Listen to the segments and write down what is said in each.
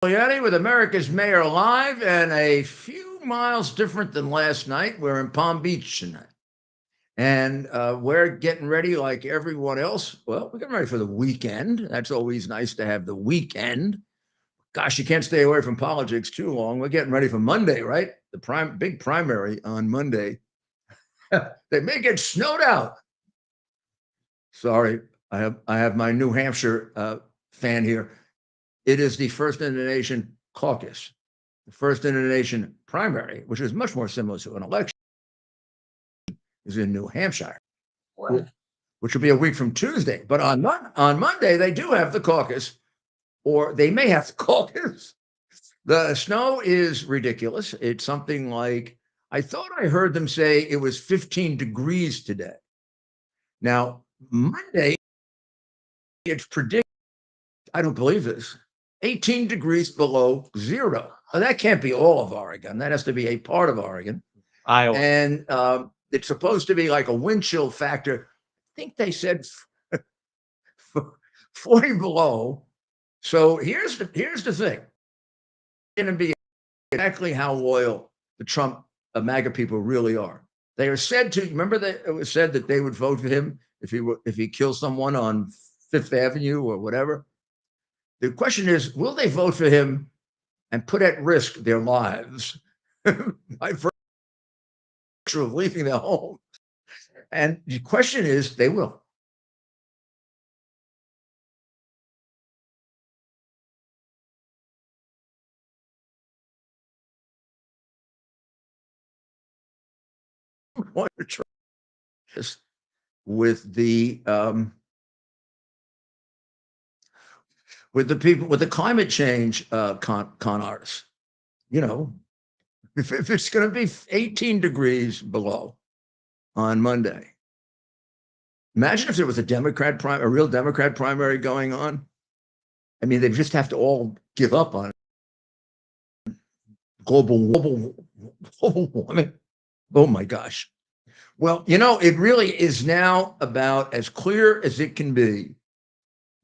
With America's Mayor Live, and a few miles different than last night. We're in Palm Beach tonight. And we're getting ready like everyone else. Well, we're getting ready for the weekend. That's always nice to have the weekend. Gosh, you can't stay away from politics too long. We're getting ready for Monday, right? The big primary on Monday. They may get snowed out. Sorry, I have my New Hampshire fan here. It is the first in the nation caucus, the first in the nation primary, which is much more similar to an election, is in New Hampshire, which will be a week from Tuesday. But on Monday, they do have the caucus, or they may have the caucus. The snow is ridiculous. It's something like, I thought I heard them say it was 15 degrees today. Now, Monday, it's predicted, I don't believe this, 18 degrees below zero. Now, that can't be all of Oregon. That has to be a part of Oregon. Iowa. And it's supposed to be like a wind chill factor. I think they said 40 below. So here's the thing. It's going to be exactly how loyal the Trump MAGA people really are. They are said to, remember that it was said that they would vote for him if he kills someone on Fifth Avenue or whatever. The question is, will they vote for him and put at risk their lives by virtue of leaving their home? And the question is, they will. With the people, with the climate change con artists, you know, if it's going to be 18 degrees below on Monday, imagine if there was a real Democrat primary going on. I mean, they just have to all give up on global warming. Oh my gosh. Well, it really is now about as clear as it can be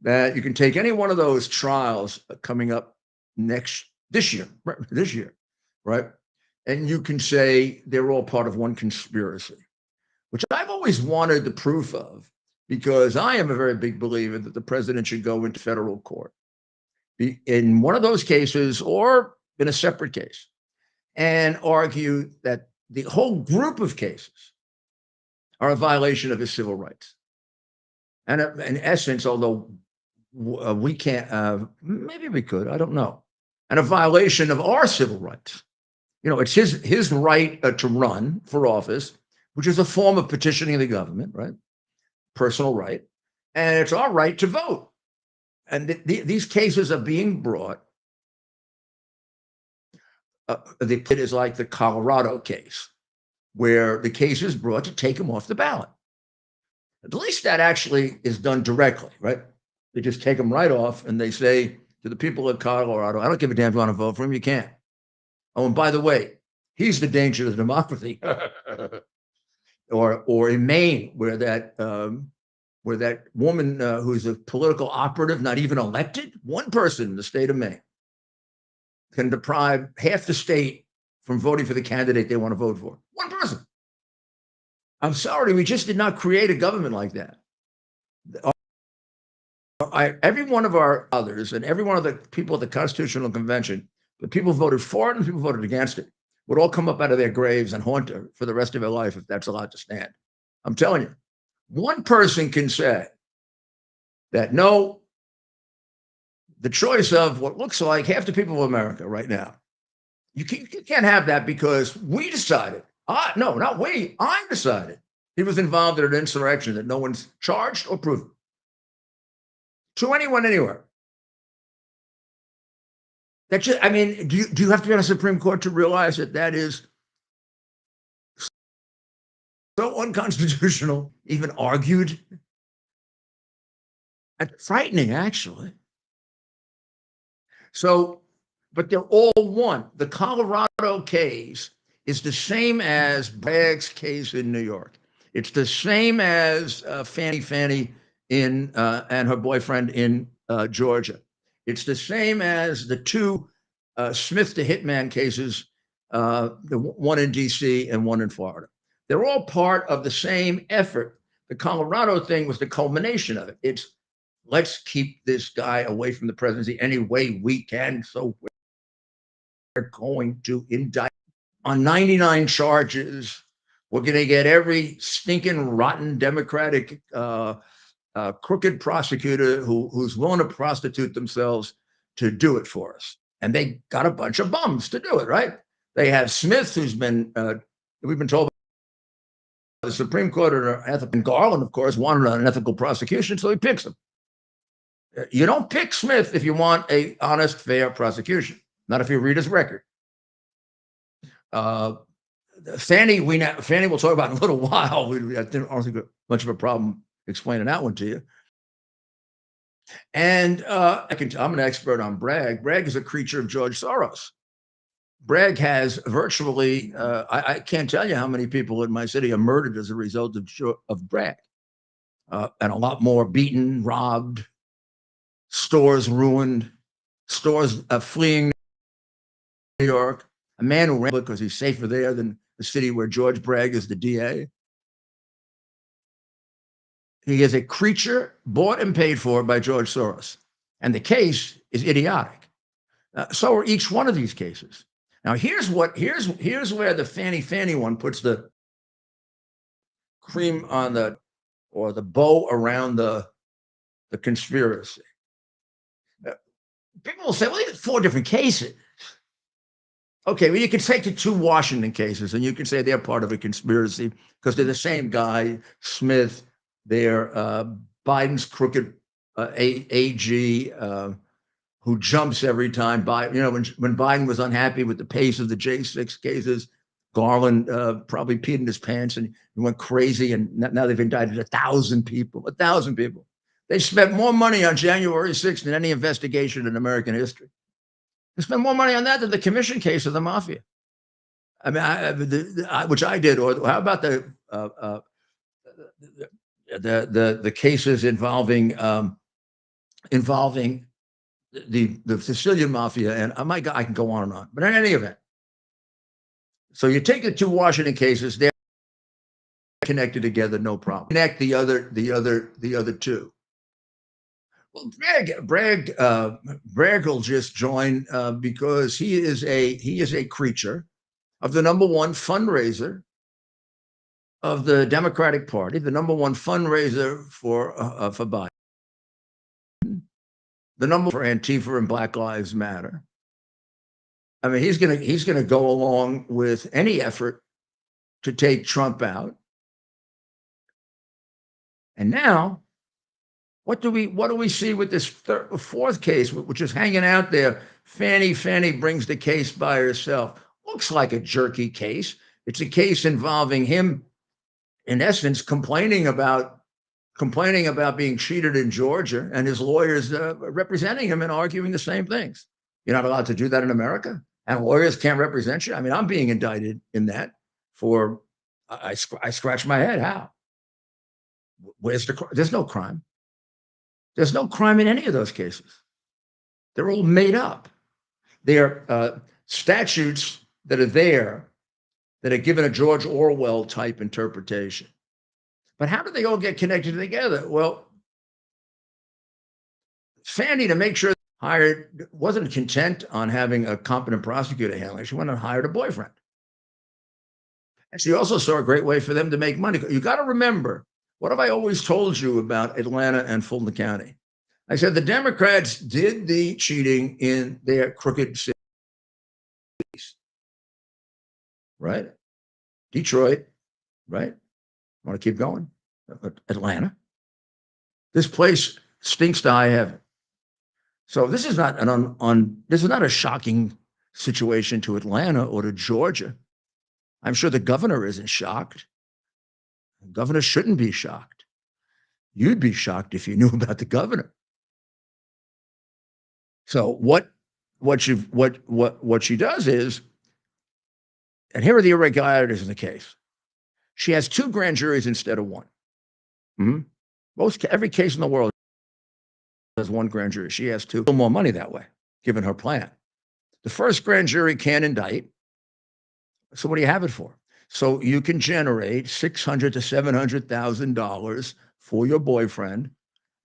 that you can take any one of those trials coming up this year, right? And you can say they're all part of one conspiracy, which I've always wanted the proof of, because I am a very big believer that the president should go into federal court in one of those cases or in a separate case and argue that the whole group of cases are a violation of his civil rights. And in essence, although we can't, maybe we could, I don't know, and a violation of our civil rights. It's his right to run for office, which is a form of petitioning the government, right? Personal right. And it's our right to vote. And these cases are being brought. It is like the Colorado case, where the case is brought to take him off the ballot. At least that actually is done directly, right? They just take him right off and they say to the people of Colorado, I don't give a damn if you want to vote for him, you can't. Oh, and by the way, he's the danger to democracy. or in Maine, where that woman who's a political operative, not even elected, one person in the state of Maine, can deprive half the state from voting for the candidate they want to vote for. One person. I'm sorry, we just did not create a government like that. Every one of our others and every one of the people at the Constitutional Convention, the people voted for it and the people voted against it, would all come up out of their graves and haunt her for the rest of their life if that's allowed to stand. I'm telling you, one person can say that no, the choice of what looks like half the people of America right now, you can't have that because we decided. No, not we. I decided he was involved in an insurrection that no one's charged or proven to anyone anywhere. Do you have to be on a Supreme Court to realize that is so unconstitutional, even argued? And frightening, actually. So, but they're all one. The Colorado case is the same as Bragg's case in New York. It's the same as Fanny and her boyfriend in Georgia. It's the same as the two Smith the Hitman cases, the one in DC and one in Florida. They're all part of the same effort. The Colorado thing was the culmination of it. It's let's keep this guy away from the presidency any way we can. So we're going to indict on 99 charges. We're going to get every stinking rotten Democratic crooked prosecutor who's willing to prostitute themselves to do it for us. And they got a bunch of bums to do it, right? They have Smith, who's been, we've been told by the Supreme Court, and Garland, of course, wanted an ethical prosecution, so he picks him. You don't pick Smith if you want a honest, fair prosecution, not if you read his record. Fannie we'll talk about in a little while. I don't think much of a problem explaining that one to you. And I'm an expert on Bragg. Bragg is a creature of George Soros. Bragg has virtually, I can't tell you how many people in my city are murdered as a result of Bragg, and a lot more beaten, robbed, stores ruined, stores fleeing New York. A man who ran because he's safer there than the city where George Bragg is the DA. He is a creature bought and paid for by George Soros. And the case is idiotic. So are each one of these cases. Now, here's where the Fannie one puts the cream on the bow around the conspiracy. People will say, well, there's 4 different cases. Okay, well, you can take the 2 Washington cases and you can say they're part of a conspiracy because they're the same guy, Smith. They're Biden's crooked AG who jumps every time. When Biden was unhappy with the pace of the J6 cases, Garland probably peed in his pants and he went crazy. And now they've indicted 1,000 people. 1,000 people. They spent more money on January 6th than any investigation in American history. They spent more money on that than the commission case of the mafia. I mean, which I did. Or how about the cases involving the Sicilian mafia, and my God, I can go on and on. But in any event, so you take the 2 Washington cases, they're connected together, no problem. Connect the other 2. Well, Bragg will just join because he is a creature of the number 1 fundraiser of the Democratic Party, the number 1 fundraiser for Biden, the number for Antifa and Black Lives Matter. I mean, he's gonna go along with any effort to take Trump out. And now, what do we see with this 4th case, which is hanging out there? Fannie brings the case by herself. Looks like a jerky case. It's a case involving him, in essence, complaining about being cheated in Georgia, and his lawyers representing him and arguing the same things. You're not allowed to do that in America, and lawyers can't represent you. I mean, I'm being indicted in that for. I scratch my head. How? Where's there's no crime. There's no crime in any of those cases. They're all made up. They're statutes that are there that are given a George Orwell type interpretation. But how do they all get connected together? Well, Fannie, to make sure wasn't content on having a competent prosecutor handling it. She went and hired a boyfriend. And she also saw a great way for them to make money. You got to remember, what have I always told you about Atlanta and Fulton County? I said the Democrats did the cheating in their crooked cities, right? Detroit, right? Want to keep going? Atlanta. This place stinks to high heaven. So this is not this is not a shocking situation to Atlanta or to Georgia. I'm sure the governor isn't shocked. The governor shouldn't be shocked. You'd be shocked if you knew about the governor. So what she does is, and here are the irregularities in the case. She has 2 grand juries instead of 1. Mm-hmm. Every case in the world has one grand jury. She has two. A little more money that way, given her plan. The first grand jury can't indict. So what do you have it for? So you can generate $600,000 to $700,000 for your boyfriend,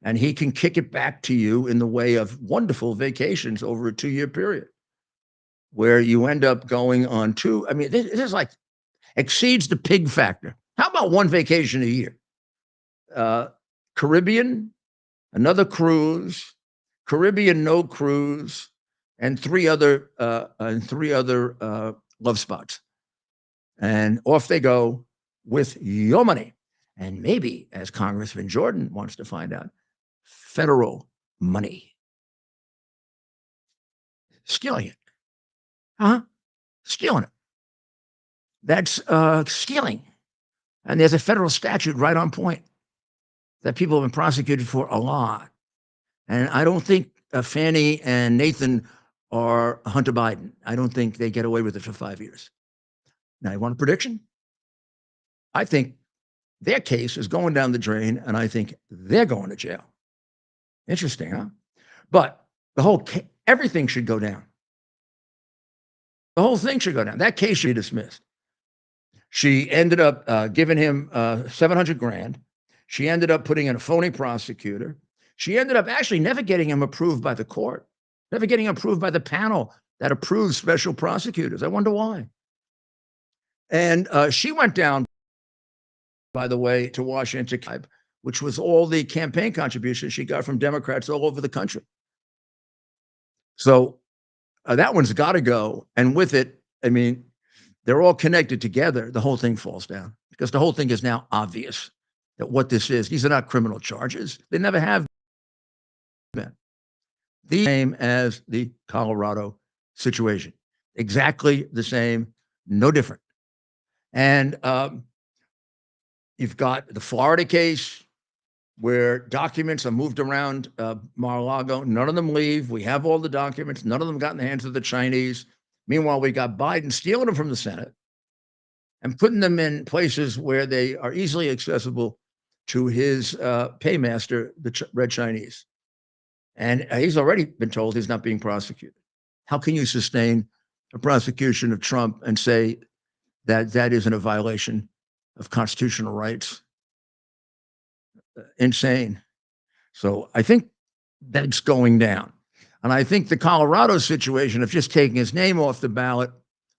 and he can kick it back to you in the way of wonderful vacations over a 2-year period, where you end up going on two. I mean, this is like exceeds the pig factor. How about one vacation a year? Caribbean, another cruise, Caribbean no cruise, and three other love spots. And off they go with your money. And maybe, as Congressman Jordan wants to find out, federal money. Stealing it. Huh? Stealing it. That's stealing. And there's a federal statute right on point that people have been prosecuted for a lot. And I don't think Fannie and Nathan are Hunter Biden. I don't think they get away with it for 5 years. Now, you want a prediction? I think their case is going down the drain, and I think they're going to jail. Interesting, huh? But everything should go down. The whole thing should go down. That case should be dismissed. She ended up giving him $700,000. She ended up putting in a phony prosecutor. She ended up actually never getting him approved by the court, never getting approved by the panel that approves special prosecutors. I wonder why. And she went down, by the way, to Washington, which was all the campaign contributions she got from Democrats all over the country. So that one's got to go. And with it, I mean, they're all connected together. The whole thing falls down because the whole thing is now obvious that what this is. These are not criminal charges. They never have been. The same as the Colorado situation. Exactly the same, no different. And you've got the Florida case where documents are moved around Mar-a-Lago. None of them leave. We have all the documents. None of them got in the hands of the Chinese. Meanwhile, we got Biden stealing them from the Senate and putting them in places where they are easily accessible to his paymaster, the Red Chinese. And he's already been told he's not being prosecuted. How can you sustain a prosecution of Trump and say that that isn't a violation of constitutional rights? Insane. So I think that's going down. And I think the Colorado situation of just taking his name off the ballot,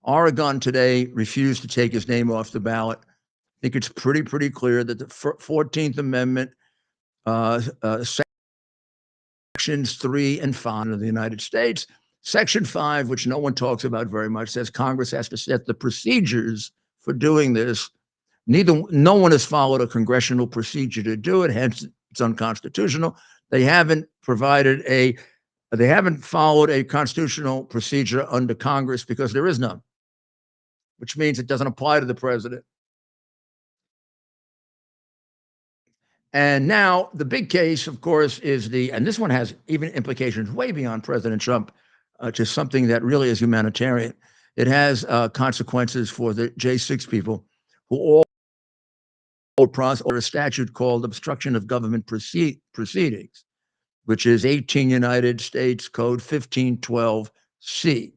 Oregon today refused to take his name off the ballot. I think it's pretty clear that the 14th Amendment, sections 3 and 5 of the United States, Section 5, which no one talks about very much, says Congress has to set the procedures for doing this. No one has followed a congressional procedure to do it, hence it's unconstitutional. They haven't followed a constitutional procedure under Congress because there is none, which means it doesn't apply to the president. And now the big case, of course, is and this one has even implications way beyond President Trump, to something that really is humanitarian. It has consequences for the J6 people who all or a statute called obstruction of government proceedings, which is 18 United States Code 1512C.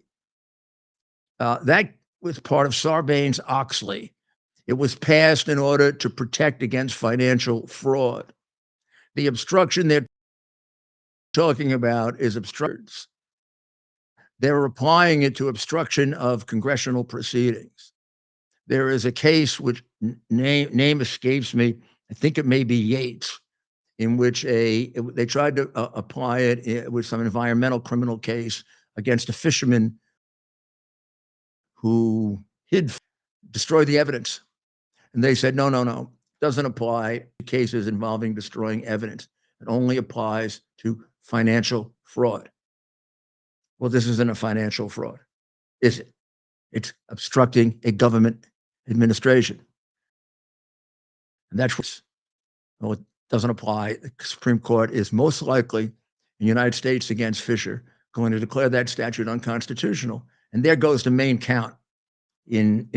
That was part of Sarbanes-Oxley. It was passed in order to protect against financial fraud. The obstruction they're talking about is obstructions. They're applying it to obstruction of congressional proceedings. There is a case which name escapes me. I think it may be Yates, in which they tried to apply it with some environmental criminal case against a fisherman who destroyed the evidence. And they said, no, doesn't apply to cases involving destroying evidence. It only applies to financial fraud. Well, this isn't a financial fraud, is it? It's obstructing a government administration. And that's it doesn't apply. The Supreme Court is most likely in the United States against Fisher going to declare that statute unconstitutional. And there goes the main count in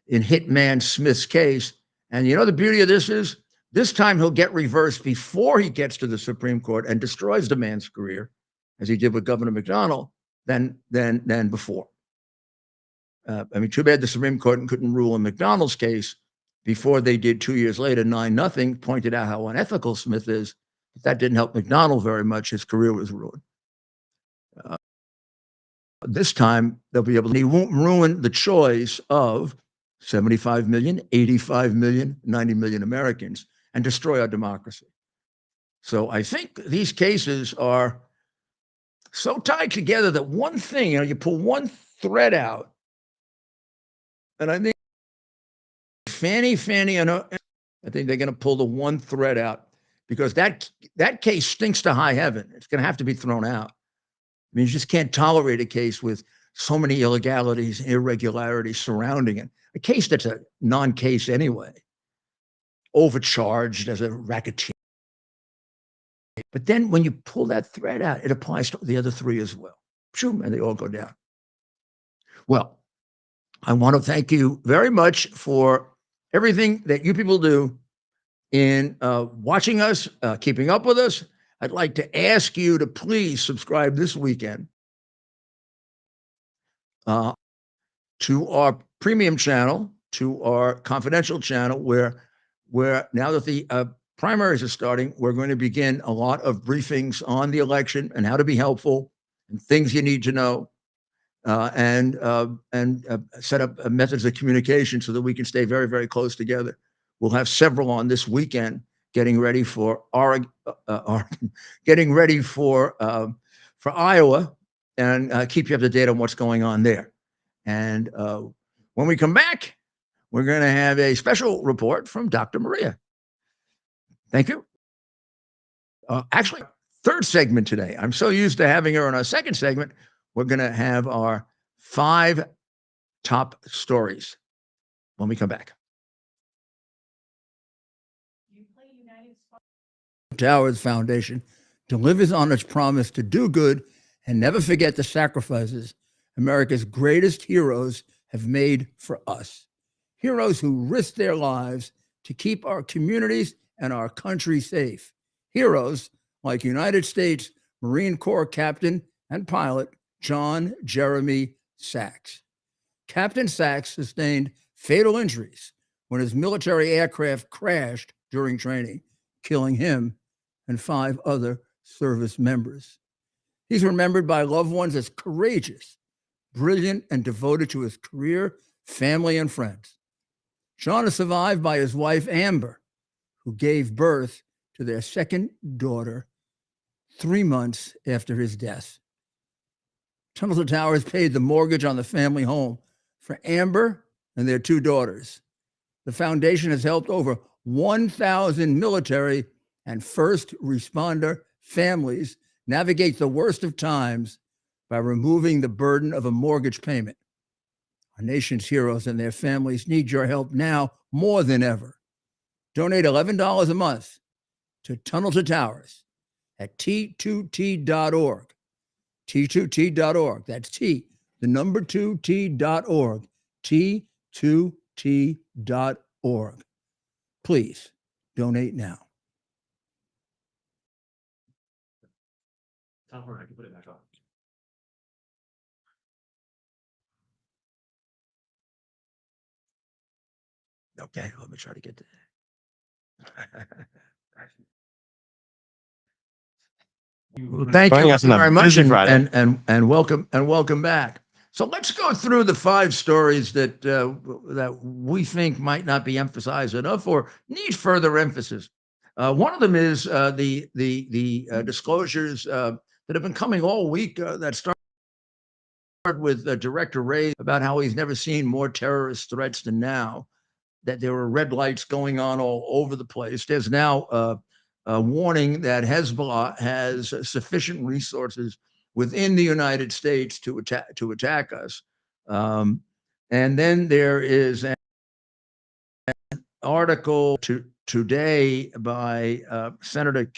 Hitman Smith's case. And you know the beauty of this is This time he'll get reversed before he gets to the Supreme Court and destroys the man's career, as he did with Governor McDonnell, than before. I mean, too bad the Supreme Court couldn't rule in McDonnell's case before they did 2 years later, 9-0, pointed out how unethical Smith is. But that didn't help McDonnell very much. His career was ruined. This time they'll be able to, he won't ruin the choice of 75 million, 85 million, 90 million Americans and destroy our democracy. So I think these cases are so tied together that one thing, you pull one thread out, and I think Fannie, and I think they're going to pull the one thread out because that case stinks to high heaven. It's going to have to be thrown out. I mean, you just can't tolerate a case with so many illegalities, irregularities surrounding it. A case that's a non-case anyway, overcharged as a racketeer. But then when you pull that thread out, it applies to the other three as well. And they all go down. Well, I want to thank you very much for everything that you people do in watching us, keeping up with us. I'd like to ask you to please subscribe this weekend to our premium channel, to our confidential channel, where now that the primaries are starting, we're going to begin a lot of briefings on the election and how to be helpful and things you need to know, and set up methods of communication so that we can stay very, very close together. We'll have several on this weekend, getting ready for Iowa, and keep you up to date on what's going on there. And when we come back, we're going to have a special report from Dr. Maria. Thank you. Actually, third segment today. I'm so used to having her in our second segment. We're going to have our 5 top stories when we come back. Towers Foundation delivers on its promise to do good and never forget the sacrifices America's greatest heroes have made for us. Heroes who risked their lives to keep our communities and our country safe. Heroes like United States Marine Corps Captain and pilot John Jeremy Sachs. Captain Sachs sustained fatal injuries when his military aircraft crashed during training, killing him and 5 other service members. He's remembered by loved ones as courageous, brilliant, and devoted to his career, family, and friends. John is survived by his wife, Amber, who gave birth to their second daughter 3 months after his death. Tunnel to Towers paid the mortgage on the family home for Amber and their 2 daughters. The foundation has helped over 1,000 military and first responder families navigate the worst of times by removing the burden of a mortgage payment. Our nation's heroes and their families need your help now more than ever. Donate $11 a month to Tunnel to Towers at T2T.org. T2T.org. That's T, the number 2T.org. T2T.org. Please donate now. I can put it back on. Okay, let me try to get to that. Well, thank you very much, and welcome back. So let's go through the 5 stories that that we think might not be emphasized enough or need further emphasis. One of them is the disclosures that have been coming all week that started with Director Ray about how he's never seen more terrorist threats than now, that there were red lights going on all over the place. There's now a warning that Hezbollah has sufficient resources within the United States to attack us. And then there is an article today by Senator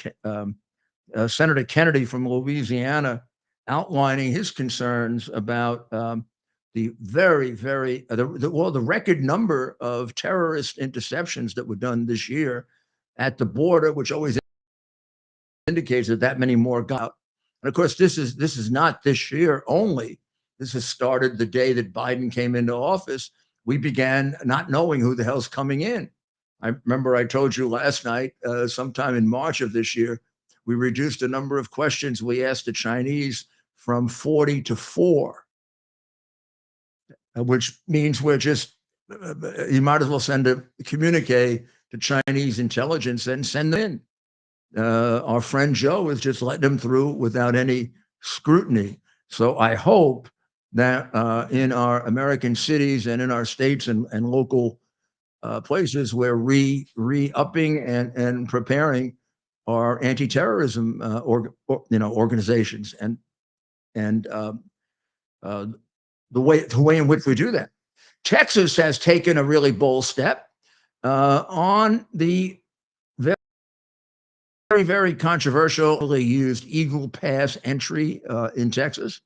Kennedy from Louisiana outlining his concerns about the the record number of terrorist interceptions that were done this year. at the border, which always indicates that that many more got out. And of course, this is not this year only. This has started the day that Biden came into office. We began not knowing who the hell's coming in. I remember I told you last night, sometime in March of this year, we reduced the number of questions we asked the Chinese from 40 to 4, which means we're just, you might as well send a communique to Chinese intelligence and send them in. Our friend Joe is just letting them through without any scrutiny. So I hope that in our American cities and in our states and local places, we're re-upping and preparing our anti-terrorism organizations and the way in which we do that. Texas has taken a really bold step on the very, very controversially used Eagle Pass entry in Texas.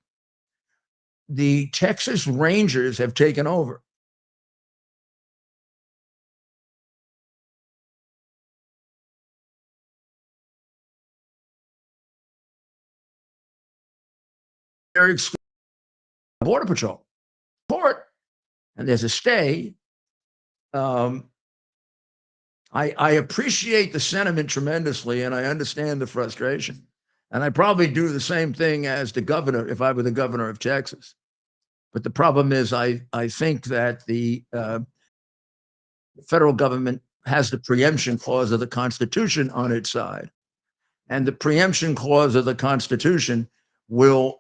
The Texas Rangers have taken over. Border Patrol court, and there's a stay. I appreciate the sentiment tremendously, and I understand the frustration. And I probably do the same thing as the governor if I were the governor of Texas. But the problem is, I think that the federal government has the preemption clause of the Constitution on its side. And the preemption clause of the Constitution will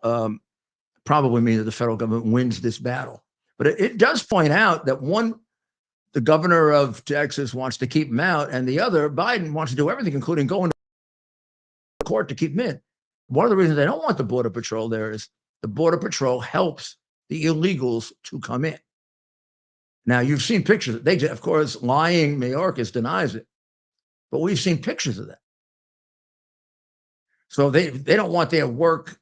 probably mean that the federal government wins this battle. But it does point out that the governor of Texas wants to keep him out, and the other, Biden, wants to do everything, including going to court to keep him in. One of the reasons they don't want the Border Patrol there is the Border Patrol helps the illegals to come in. Now, you've seen pictures. They, of course, lying Mayorkas denies it, but we've seen pictures of that. So they don't want their work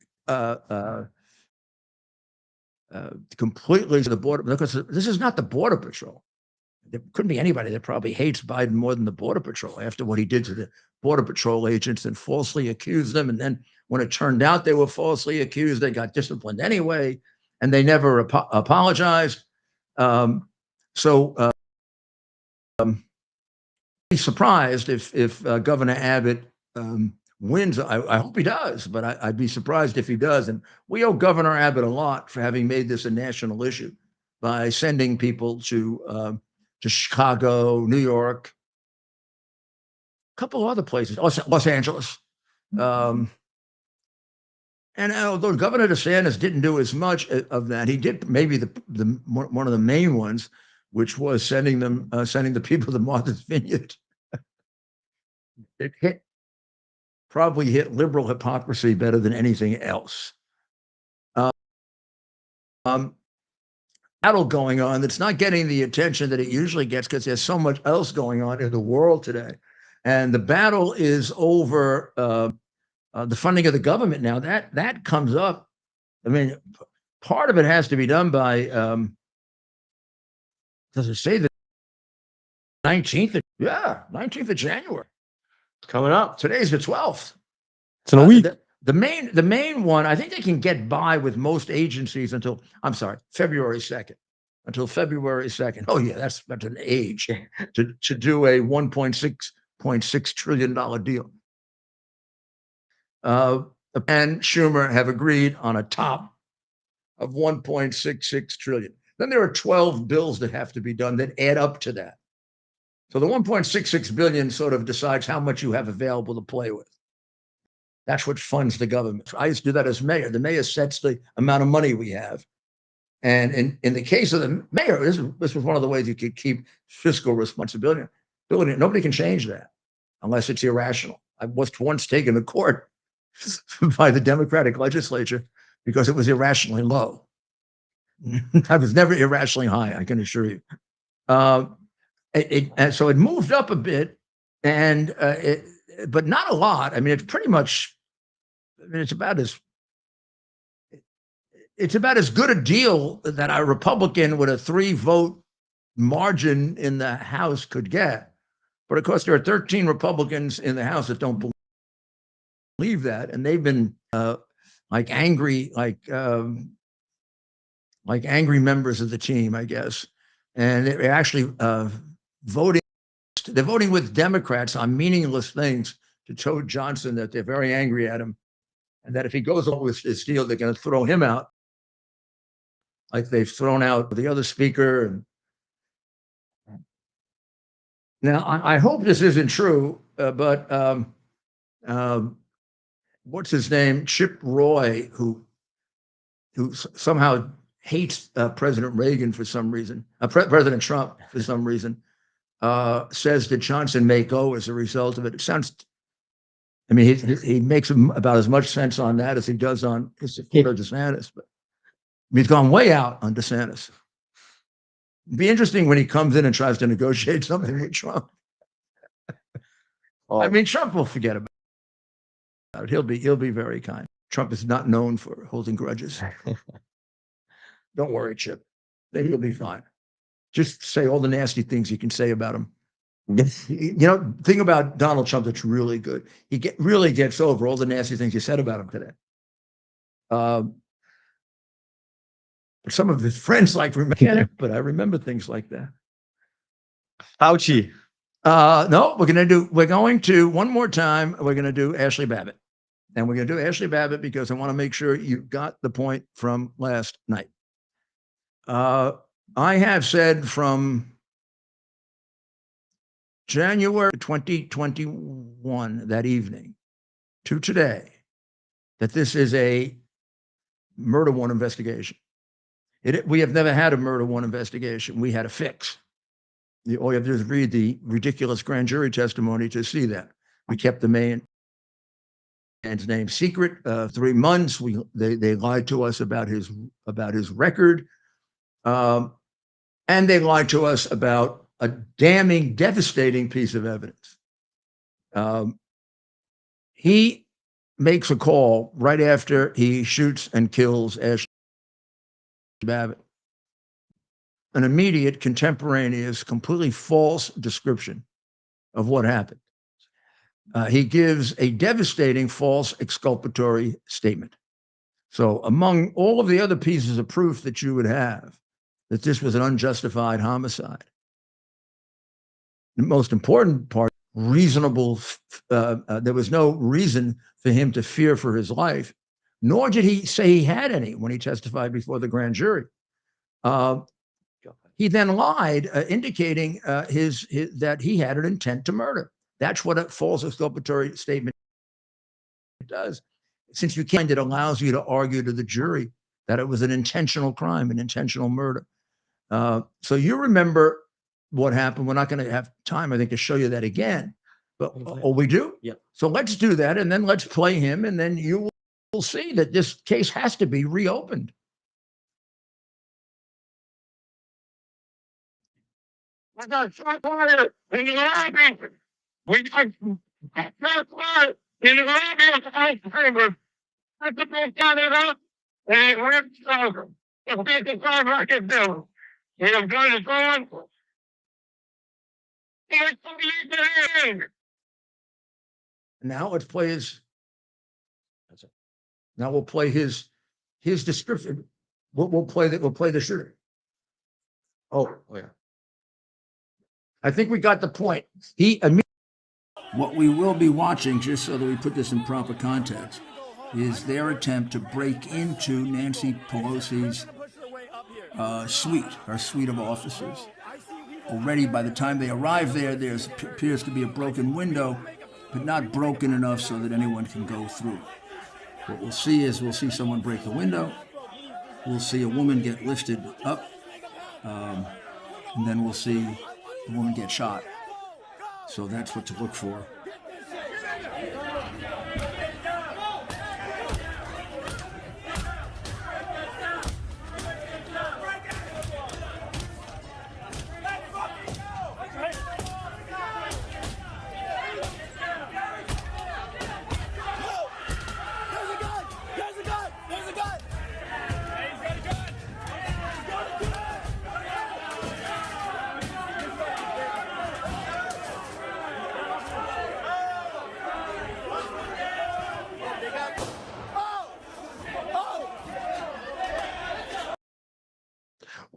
completely to the border, because this is not the Border Patrol. There couldn't be anybody that probably hates Biden more than the Border Patrol after what he did to the Border Patrol agents and falsely accused them. And then when it turned out they were falsely accused, they got disciplined anyway, and they never apologized. So be surprised if Governor Abbott wins. I hope he does, but I'd be surprised if he does. And we owe Governor Abbott a lot for having made this a national issue by sending people to Chicago, New York, a couple of other places, Los Angeles. And although Governor DeSantis didn't do as much of that, he did maybe one of the main ones, which was sending the people to Martha's Vineyard. It probably hit liberal hypocrisy better than anything else. Battle going on that's not getting the attention that it usually gets because there's so much else going on in the world today. And the battle is over the funding of the government now. That comes up. I mean, part of it has to be done by, does it say the 19th? Yeah, 19th of January. It's coming up. Today's the 12th. It's in a week. The main one, I think they can get by with most agencies until, February 2nd. Until February 2nd. Oh, yeah, that's an age to do a $1.6 trillion deal. And Schumer have agreed on a top of $1.66 trillion. Then there are 12 bills that have to be done that add up to that. So the $1.66 billion sort of decides how much you have available to play with. That's what funds the government. I used to do that as mayor. The mayor sets the amount of money we have. And in the case of the mayor, this was one of the ways you could keep fiscal responsibility. Nobody can change that unless it's irrational. I was once taken to court by the Democratic legislature because it was irrationally low. I was never irrationally high, I can assure you. And so it moved up a bit, but not a lot. I mean, it's pretty much. I mean, it's about as good a deal that a Republican with a 3-vote margin in the House could get. But of course, there are 13 Republicans in the House that don't believe that, and they've been like angry members of the team, I guess. And they're actually voting. They're voting with Democrats on meaningless things to show Johnson that they're very angry at him, and that if he goes on with this deal, they're going to throw him out, like they've thrown out the other speaker. And now I hope this isn't true, but what's his name? Chip Roy, who somehow hates President Reagan for some reason, President Trump for some reason, says that Johnson may go as a result of it. It sounds, I mean, he makes about as much sense on that as he does on his supporter DeSantis, but he's gone way out on DeSantis. It'd be interesting when he comes in and tries to negotiate something with Trump. I mean, Trump will forget about it. He'll be very kind. Trump is not known for holding grudges. Don't worry, Chip. He'll be fine. Just say all the nasty things you can say about him. Thing about Donald Trump that's really good. He really gets over all the nasty things you said about him today. Some of his friends like remember, but I remember things like that. Fauci. No, we're going to one more time. We're going to do Ashley Babbitt, and we're going to do Ashley Babbitt because I want to make sure you got the point from last night. I have said from January 2021, that evening, to today, that this is a murder one investigation. We have never had a murder one investigation. We had a fix. All you have to do is read the ridiculous grand jury testimony to see that. We kept the man's name secret 3 months. They lied to us about his record, and they lied to us about a damning, devastating piece of evidence. He makes a call right after he shoots and kills Ashley Babbitt. An immediate, contemporaneous, completely false description of what happened. He gives a devastating, false, exculpatory statement. So among all of the other pieces of proof that you would have that this was an unjustified homicide, the most important part, reasonable, there was no reason for him to fear for his life, nor did he say he had any when he testified before the grand jury. He then lied, indicating that he had an intent to murder. That's what a false exculpatory statement does. Since you can't, it allows you to argue to the jury that it was an intentional crime, an intentional murder. So you remember what happened. We're not going to have time, I think, to show you that again. But we do? Yeah. So let's do that, and then let's play him, and then you will see that this case has to be reopened. I got shot fired in the lobby. We got shot fired in the lobby of the House chamber. I put those down it up, and it went over. It's 55 I can do. And I'm going to go on. Now let's play his. Now we'll play his description. We'll play the shooter. Oh yeah. I think we got the point. What we will be watching, just so that we put this in proper context, is their attempt to break into Nancy Pelosi's suite, her suite of offices. Already, by the time they arrive there, there appears to be a broken window, but not broken enough so that anyone can go through. What we'll see someone break the window. We'll see a woman get lifted up, and then we'll see the woman get shot. So that's what to look for.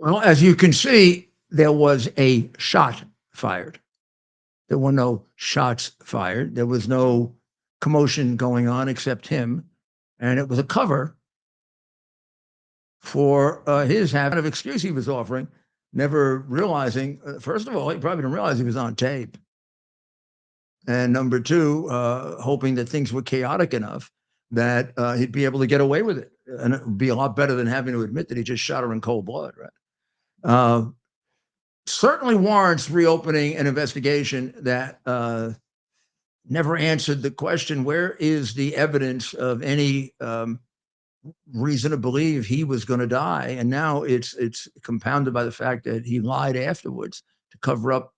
Well, as you can see, there was a shot fired. There were no shots fired. There was no commotion going on except him. And it was a cover for his kind of excuse he was offering, never realizing, first of all, he probably didn't realize he was on tape. And number two, hoping that things were chaotic enough that he'd be able to get away with it. And it would be a lot better than having to admit that he just shot her in cold blood, right? Certainly warrants reopening an investigation that never answered the question, where is the evidence of any reason to believe he was going to die? And now it's compounded by the fact that he lied afterwards to cover up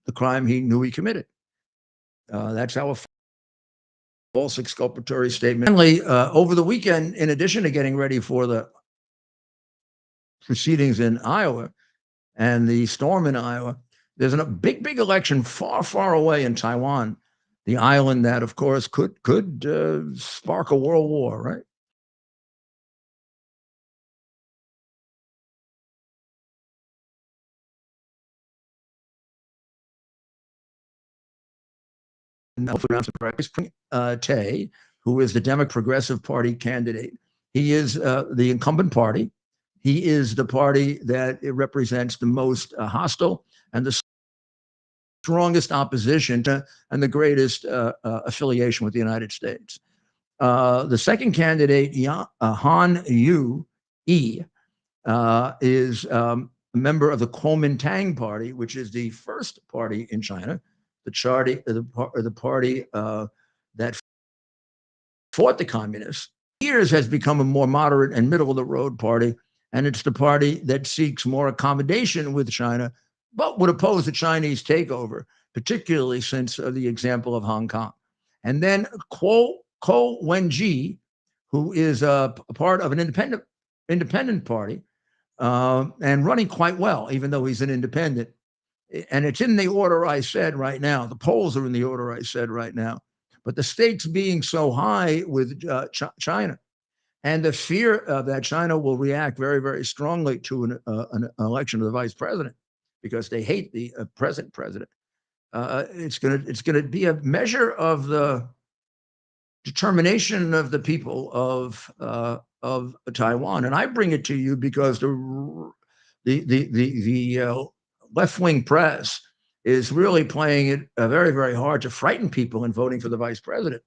the crime he knew he committed. That's how a false exculpatory statement. Finally, over the weekend, in addition to getting ready for the proceedings in Iowa and the storm in Iowa, there's a big election far, far away in Taiwan, the island that, of course, could spark a world war, right? Tay, who is the Democratic Progressive Party candidate. He is the incumbent party. He is the party that it represents the most hostile and the strongest opposition to, and the greatest affiliation with the United States. The second candidate, Han Yu-e, is a member of the Kuomintang Party, which is the first party in China, the party that fought the communists. Years has become a more moderate and middle of the road party, and it's the party that seeks more accommodation with China, but would oppose the Chinese takeover, particularly since the example of Hong Kong. And then Ko Wen-ji, who is a part of an independent party and running quite well, even though he's an independent. And it's in the order I said right now. The polls are in the order I said right now. But the stakes being so high with China and the fear that China will react very, very strongly to an election of the vice president because they hate the present president. It's gonna be a measure of the determination of the people of Taiwan. And I bring it to you because the left-wing press is really playing it very, very hard to frighten people in voting for the vice president.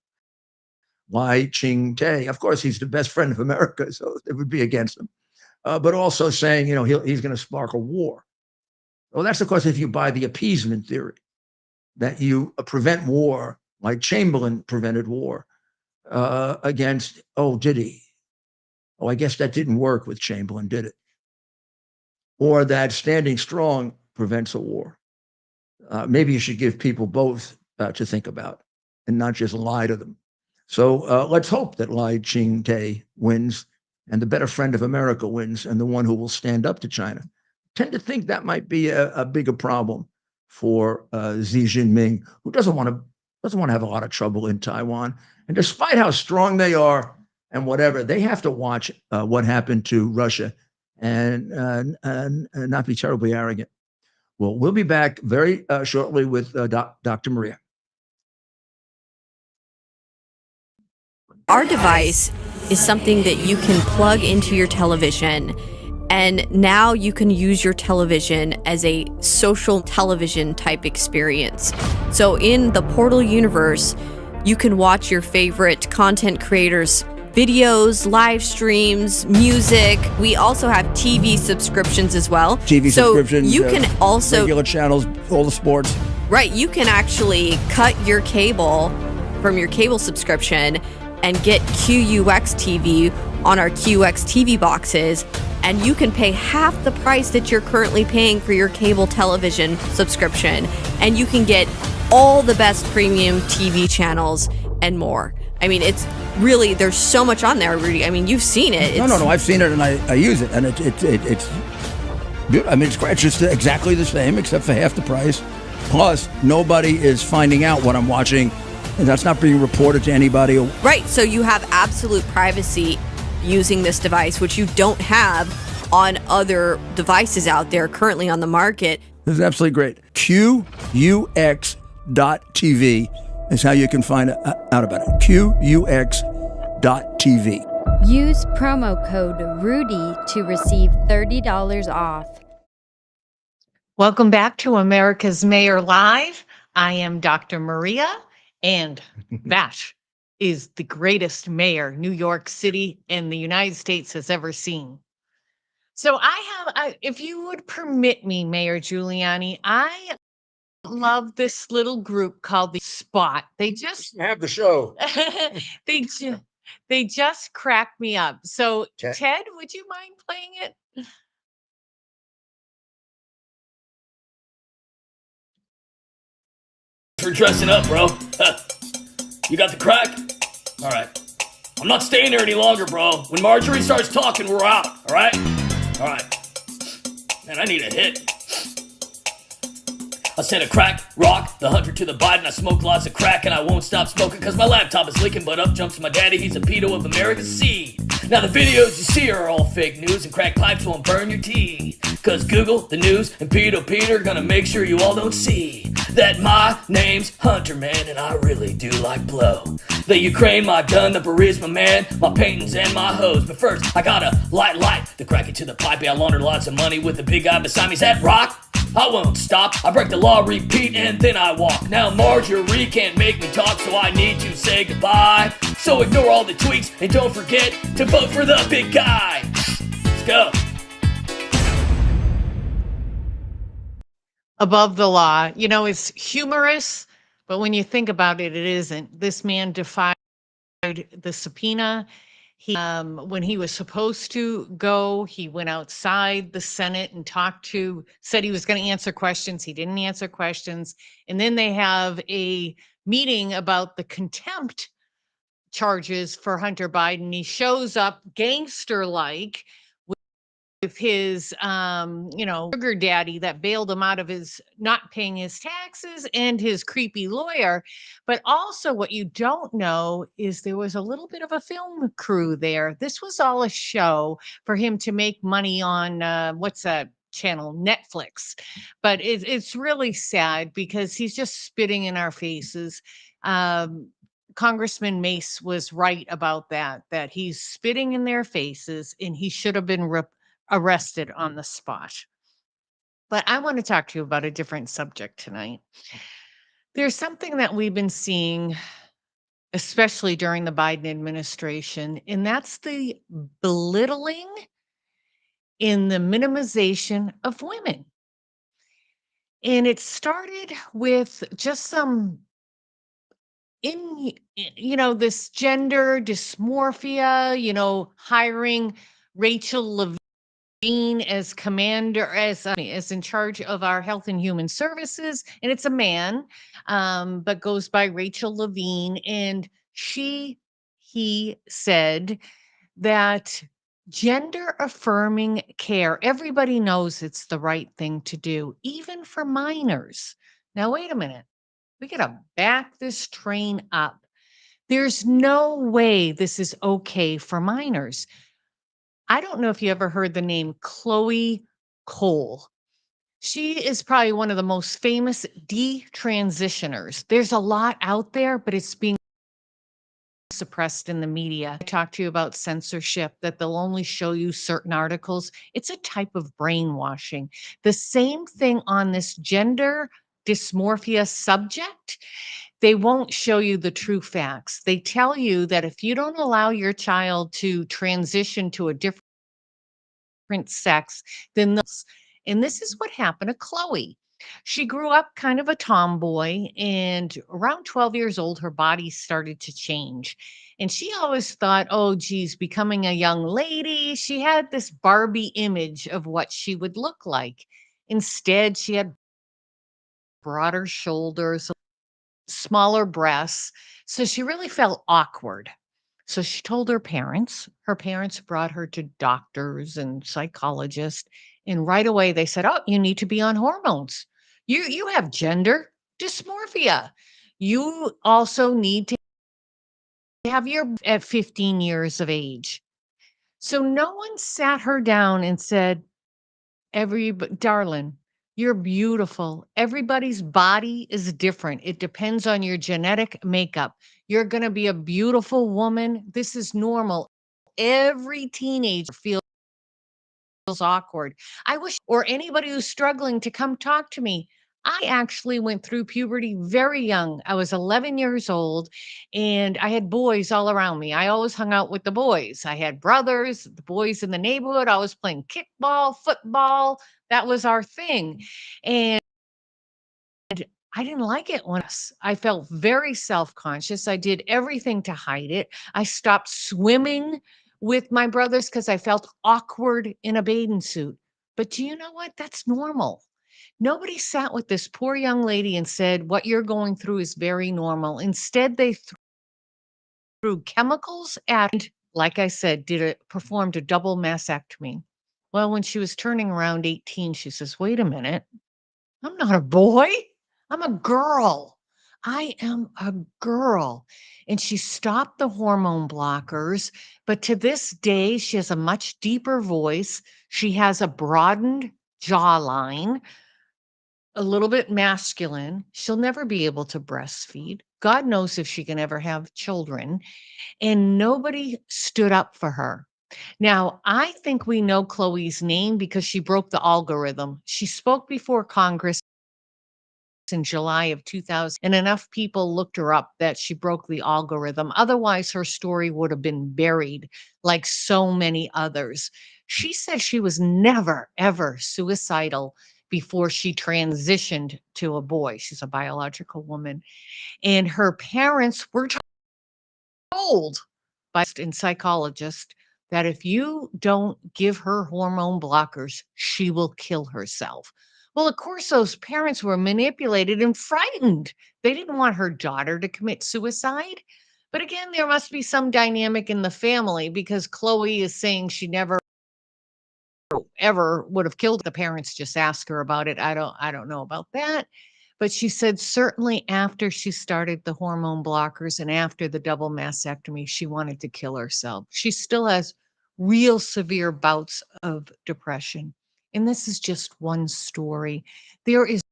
Lai Ching-te, of course, he's the best friend of America, so it would be against him. But also saying, he's going to spark a war. Well, that's of course if you buy the appeasement theory, that you prevent war, like Chamberlain prevented war against, did he? Oh, I guess that didn't work with Chamberlain, did it? Or that standing strong prevents a war. Maybe you should give people both to think about and not just lie to them. So let's hope that Lai Ching-te wins and the better friend of America wins and the one who will stand up to China. Tend to think that might be a bigger problem for Xi Jinping, who doesn't want to have a lot of trouble in Taiwan. And despite how strong they are and whatever, they have to watch what happened to Russia and not be terribly arrogant. Well, we'll be back very shortly with Dr. Maria. Our device is something that you can plug into your television, and now you can use your television as a social television type experience. So in the Portal universe, you can watch your favorite content creators' videos, live streams, music. We also have TV subscriptions as well. Subscriptions. You can also regular channels, all the sports. Right, you can actually cut your cable from your cable subscription and get QUX TV on our QX TV boxes, and you can pay half the price that you're currently paying for your cable television subscription, and you can get all the best premium TV channels and more. I mean, it's really, there's so much on there, Rudy. I mean, you've seen it. No, I've seen it and I use it, and it's beautiful. I mean, it's just exactly the same except for half the price. Plus, nobody is finding out what I'm watching, and that's not being reported to anybody. Right, so you have absolute privacy using this device, which you don't have on other devices out there currently on the market. This is absolutely great. QUX.TV is how you can find out about it. QUX.TV. Use promo code RUDY to receive $30 off. Welcome back to America's Mayor Live. I am Dr. Maria, and that is the greatest mayor New York City and the United States has ever seen. So if you would permit me, Mayor Giuliani, I love this little group called The Spot. They just Have the show. they just crack me up. So Ted? Ted, would you mind playing it? For dressing up, bro. You got the crack? All right. I'm not staying there any longer, bro. When Marjorie starts talking, we're out, all right? All right. Man, I need a hit. I sent a crack rock, the hunter to the Biden. I smoke lots of crack and I won't stop smoking cause my laptop is leaking, but up jumps my daddy, he's a pedo of America's seed. Now the videos you see are all fake news and crack pipes won't burn your teeth. Cause Google, the news, and Pedo Peter are gonna make sure you all don't see that my name's Hunter, man, and I really do like blow. The Ukraine, my gun, the Burisma, man, my paintings and my hose. But first, I gotta light the crack into the pipe. I laundered lots of money with the big guy beside me. Is that rock? I won't stop. I break the law, repeat, and then I walk. Now Marjorie can't make me talk, so I need to say goodbye. So ignore all the tweets and don't forget to vote for the big guy. Let's go. Above the law, you know, it's humorous, but when you think about it, it isn't. This man defied the subpoena. When he was supposed to go, he went outside the Senate and said he was going to answer questions. He didn't answer questions. And then they have a meeting about the contempt charges for Hunter Biden. He shows up gangster-like with his, sugar daddy that bailed him out of his not paying his taxes and his creepy lawyer. But also what you don't know is there was a little bit of a film crew there. This was all a show for him to make money on, what's that channel? Netflix. But it's really sad because he's just spitting in our faces. Congressman Mace was right about that he's spitting in their faces and he should have been arrested on the spot. But I want to talk to you about a different subject tonight. There's something that we've been seeing, especially during the Biden administration, and that's the belittling in the minimization of women. And it started with just this gender dysmorphia, hiring Rachel Levine as commander, as in charge of our Health and Human Services, and it's a man, but goes by Rachel Levine, and he said that gender affirming care, everybody knows it's the right thing to do, even for minors. Now, wait a minute, we gotta back this train up. There's no way this is okay for minors. I don't know if you ever heard the name Chloe Cole. She is probably one of the most famous detransitioners. There's a lot out there, but it's being suppressed in the media. I talked to you about censorship, that they'll only show you certain articles. It's a type of brainwashing. The same thing on this gender dysmorphia subject. They won't show you the true facts. They tell you that if you don't allow your child to transition to a different sex, then and this is what happened to Chloe. She grew up kind of a tomboy, and around 12 years old, her body started to change. And she always thought, oh, geez, becoming a young lady, she had this Barbie image of what she would look like. Instead, she had broader shoulders, smaller breasts. So she really felt awkward. So she told her parents. Her parents brought her to doctors and psychologists. And right away they said, oh, you need to be on hormones. You have gender dysmorphia. You also need to have at 15 years of age. So no one sat her down and said, darling, you're beautiful. Everybody's body is different. It depends on your genetic makeup. You're going to be a beautiful woman. This is normal. Every teenager feels awkward. I wish, or anybody who's struggling to come talk to me. I actually went through puberty very young. I was 11 years old and I had boys all around me. I always hung out with the boys. I had brothers, the boys in the neighborhood. I was playing kickball, football. That was our thing. And I didn't like it when I felt very self-conscious. I did everything to hide it. I stopped swimming with my brothers because I felt awkward in a bathing suit. But do you know what? That's normal. Nobody sat with this poor young lady and said, what you're going through is very normal. Instead, they threw chemicals at, like I said, performed a double mastectomy. Well, when she was turning around 18, she says, wait a minute. I'm not a boy. I'm a girl. I am a girl. And she stopped the hormone blockers. But to this day, she has a much deeper voice. She has a broadened jawline, a little bit masculine. She'll never be able to breastfeed. God knows if she can ever have children. And nobody stood up for her. Now, I think we know Chloe's name because she broke the algorithm. She spoke before Congress in July of 2000, and enough people looked her up that she broke the algorithm. Otherwise, her story would have been buried like so many others. She said she was never, ever suicidal before she transitioned to a boy. She's a biological woman. And her parents were told by a psychologist that if you don't give her hormone blockers, she will kill herself. Well, of course, those parents were manipulated and frightened. They didn't want her daughter to commit suicide. But again, there must be some dynamic in the family because Chloe is saying she never ever would have killed the parents. Just ask her about it. I don't know about that. But she said certainly after she started the hormone blockers and after the double mastectomy, she wanted to kill herself. She still has real severe bouts of depression. And this is just one story. There is,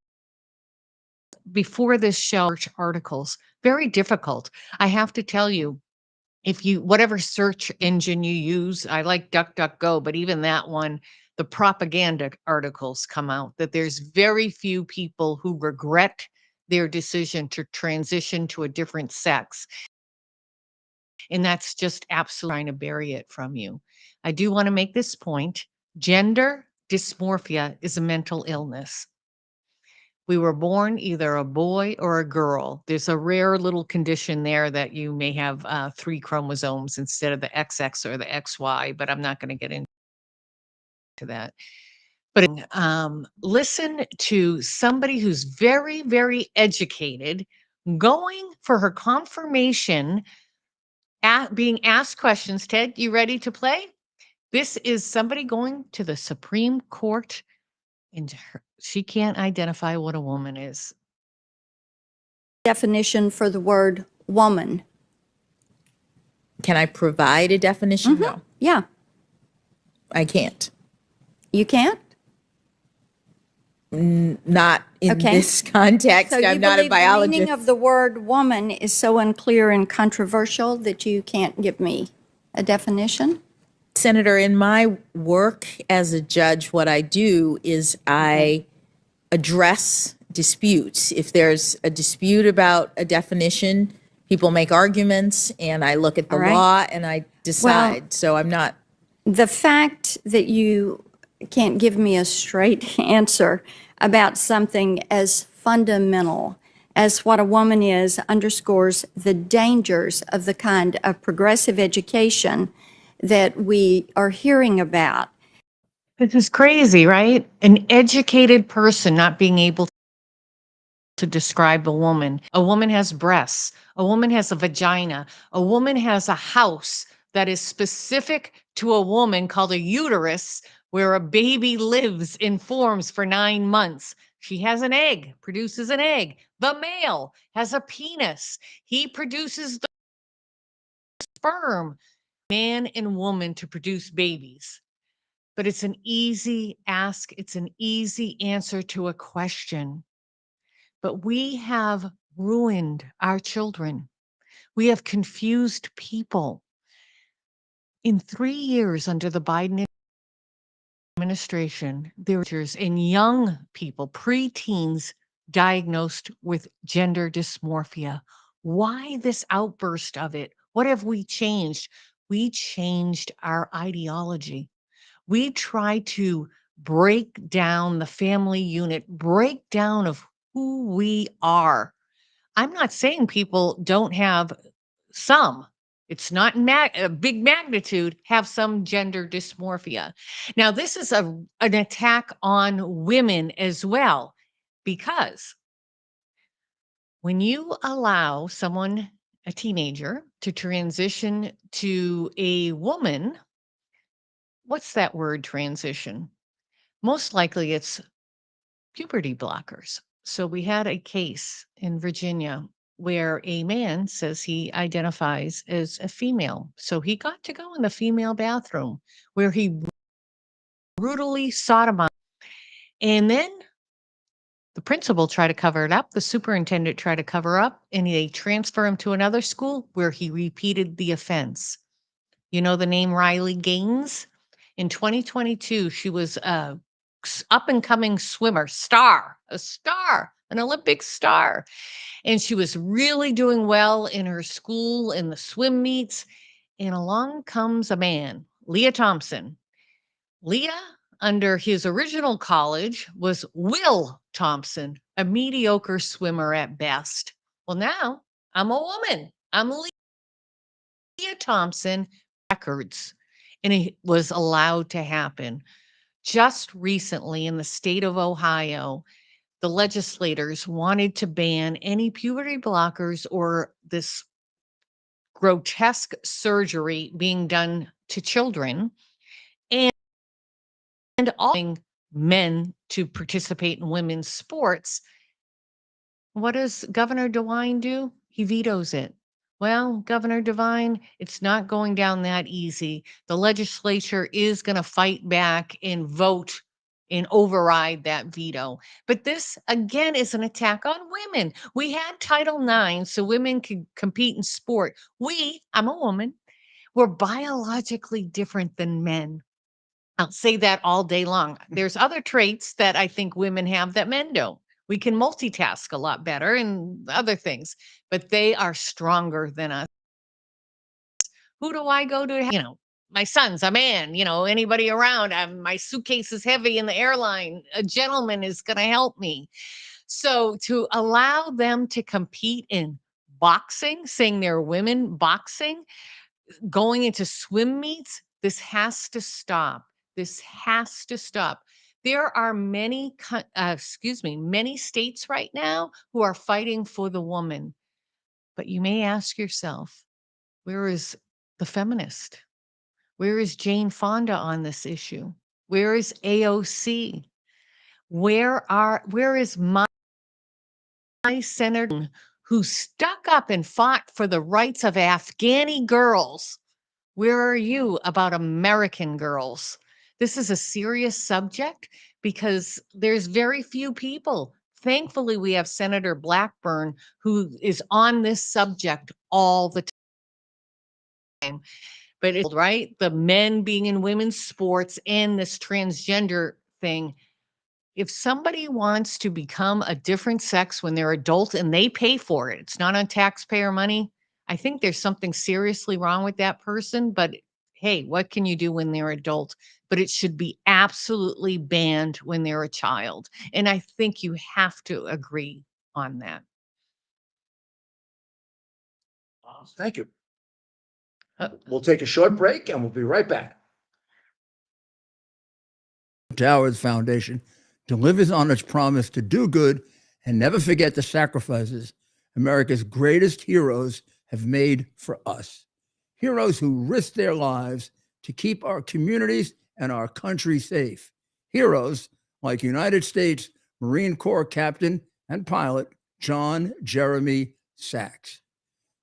before this show, articles, very difficult. I have to tell you, if you, whatever search engine you use, I like DuckDuckGo, but even that one, the propaganda articles come out that there's very few people who regret their decision to transition to a different sex. And that's just absolutely trying to bury it from you. I do want to make this point. Gender dysmorphia is a mental illness. We were born either a boy or a girl. There's a rare little condition there that you may have 3 chromosomes instead of the XX or the XY, but I'm not going to get into that. But listen to somebody who's very, very educated, going for her confirmation, being asked questions. Ted, you ready to play? This is somebody going to the Supreme Court, and she can't identify what a woman is. Definition for the word woman. Can I provide a definition? No, Yeah, I can't. you can't? Not in Okay. this context. So you I'm not a believe the biologist. meaning of the word woman is so unclear and controversial that you can't give me a definition? Senator, in my work as a judge, what I do is I address disputes. If there's a dispute about a definition, people make arguments, and I look at the All right. law and I decide. So I'm not. The fact that you can't give me a straight answer about something as fundamental as what a woman is underscores the dangers of the kind of progressive education that we are hearing about. This is crazy, right? An educated person not being able to describe a woman. A woman has breasts. A woman has a vagina. A woman has a house that is specific to a woman called a uterus, where a baby lives in forms for 9 months. She has an egg, produces an egg. The male has a penis. He produces the sperm. man and woman to produce babies. But it's an easy ask, it's an easy answer to a question. But we have ruined our children. We have confused people. In 3 years under the Biden administration, there were in young people, preteens, diagnosed with gender dysmorphia. Why this outburst of it? What have we changed? We changed our ideology. We try to break down the family unit, break down of who we are. I'm not saying people don't have some. It's not a big magnitude, have some gender dysmorphia. Now, this is an attack on women as well, because when you allow someone, a teenager, to transition to a woman, what's that word, transition? Most likely it's puberty blockers. So we had a case in Virginia where a man says he identifies as a female. So he got to go in the female bathroom where he brutally sodomized. And then the principal tried to cover it up. The superintendent tried to cover up, and they transfer him to another school where he repeated the offense. You know the name Riley Gaines? In 2022, she was a up and coming swimmer, a star, an Olympic star. And she was really doing well in her school in the swim meets. And along comes a man, Leah Thompson. Leah, under his original college, was Will Thompson, a mediocre swimmer at best. Well, now I'm a woman. I'm Leah Thompson, records. And it was allowed to happen. Just recently in the state of Ohio, the legislators wanted to ban any puberty blockers or this grotesque surgery being done to children and allowing men to participate in women's sports. What does Governor DeWine do? He vetoes it. Well, Governor DeWine, it's not going down that easy. The legislature is going to fight back and vote and override that veto. But this, again, is an attack on women. We had Title IX so women could compete in sport. I'm a woman, we're biologically different than men. I'll say that all day long. There's other traits that I think women have that men don't. We can multitask a lot better and other things, but they are stronger than us. Who do I go to? My son's a man, anybody around. My suitcase is heavy in the airline. A gentleman is going to help me. So to allow them to compete in boxing, saying they're women boxing, going into swim meets, this has to stop. This has to stop. There are many states right now who are fighting for the woman. But you may ask yourself, where is the feminist? Where is Jane Fonda on this issue? Where is AOC? Where is my senator who stuck up and fought for the rights of Afghani girls? Where are you about American girls? This is a serious subject because there's very few people. Thankfully, we have Senator Blackburn who is on this subject all the time. But it's right, the men being in women's sports and this transgender thing. If somebody wants to become a different sex when they're adult and they pay for it, it's not on taxpayer money. I think there's something seriously wrong with that person, but hey, what can you do when they're adult? But it should be absolutely banned when they're a child. And I think you have to agree on that. Thank you. We'll take a short break and we'll be right back. Towers Foundation delivers on its promise to do good and never forget the sacrifices America's greatest heroes have made for us. Heroes who risked their lives to keep our communities and our country safe. Heroes like United States Marine Corps Captain and Pilot John Jeremy Sachs.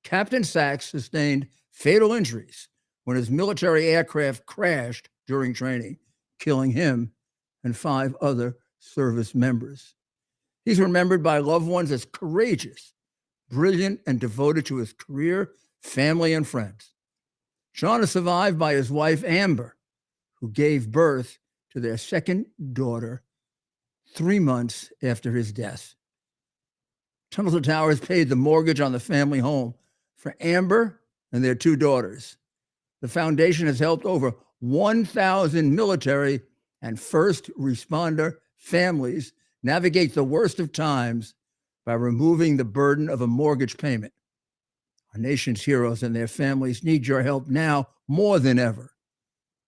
Captain Sachs sustained fatal injuries when his military aircraft crashed during training, killing him and 5 other service members. He's remembered by loved ones as courageous, brilliant, and devoted to his career, family, and friends. Sean is survived by his wife, Amber, who gave birth to their second daughter 3 months after his death. Tunnel to Towers paid the mortgage on the family home for Amber and their 2 daughters. The foundation has helped over 1,000 military and first responder families navigate the worst of times by removing the burden of a mortgage payment. Our nation's heroes and their families need your help now more than ever.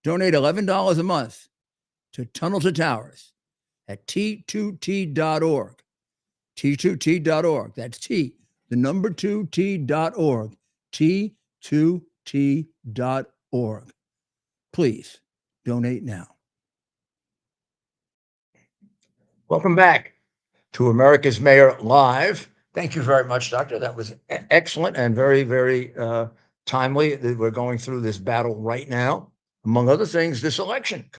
Donate $11 a month to Tunnel to Towers at T2T.org. T2T.org. That's T, the number 2T.org. T2T.org. Please donate now. Welcome back to America's Mayor Live. Thank you very much, Doctor. That was excellent and very, very timely. We're going through this battle right now. Among other things, this election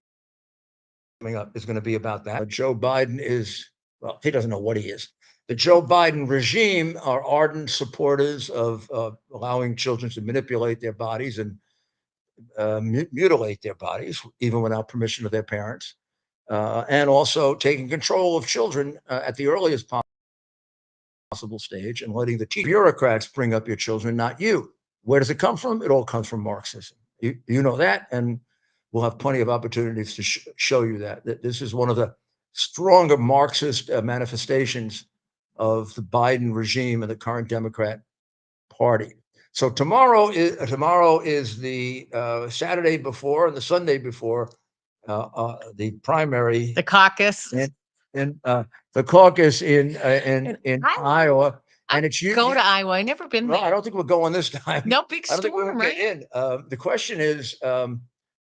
coming up is going to be about that. Joe Biden is, well, he doesn't know what he is. The Joe Biden regime are ardent supporters of allowing children to manipulate their bodies and mutilate their bodies, even without permission of their parents. And also taking control of children at the earliest possible stage and letting the bureaucrats bring up your children, not you. Where does it come from? It all comes from Marxism. You know that, and we'll have plenty of opportunities to show you that this is one of the stronger Marxist manifestations of the Biden regime and the current Democrat Party. So tomorrow is the Saturday before and the Sunday before the primary, The caucus. in the caucus in Iowa, and it's Go to Iowa. I've never been No, there. I don't think we're going this time. No big I don't think we storm, will right? get in. The question is,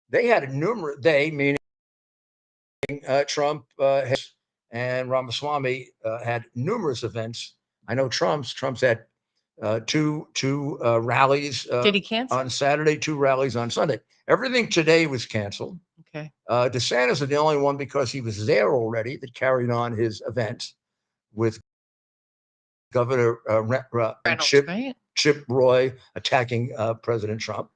they had meaning Trump and Ramaswamy had numerous events. I know Trump's had two rallies Did he cancel? on Saturday, 2 rallies on Sunday. Everything today was canceled. Okay. DeSantis is the only one because he was there already that carried on his events with Governor Reynolds, Chip right? Roy attacking President Trump.